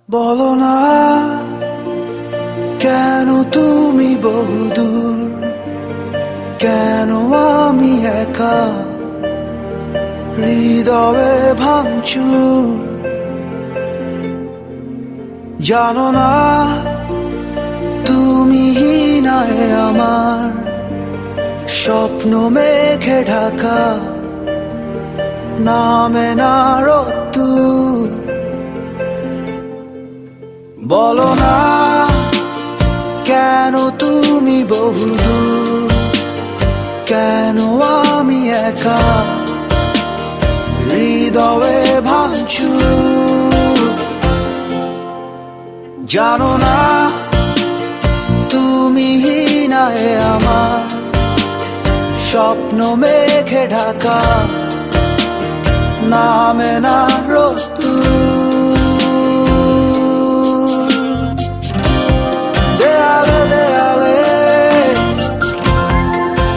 বলো না কেন তুমি বহুদূর, কেন আমি একা হৃদয়ে ভাঙচুর। জানো না তুমি হিনায় আমার স্বপ্ন মেঘে ঢাকা, নামে না রোদ্দুর। বলো না কেন তুমি বহুদূর, কেন আমি একা হৃদয়ে ভাঙচুর। জানো না তুমি হিনায় আমার স্বপ্ন মেঘে ঢাকা, নামে না রোদ্দুর। দেয়ালে দেয়ালে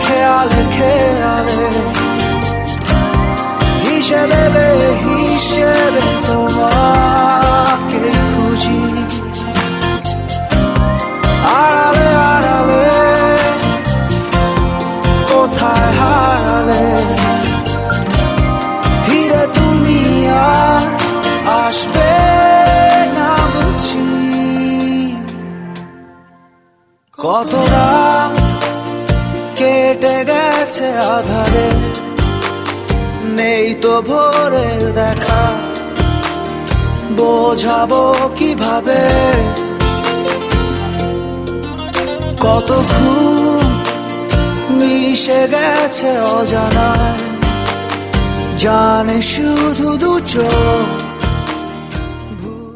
খেয়ালে খেয়ালে হিসেবে হিসেবে তোমাকে খুঁজি। আড়ালে আড়ালে কোথায় হারালে, ফিরে তুমি আর আসবে না বুঝি। কত রাত কেটে গেছে আধারে, নেই তো ভোরের দেখা, বোঝাবো কিভাবে। কত ঘুম মিশে গেছে অজানায়, জানে শুধু দু চোখ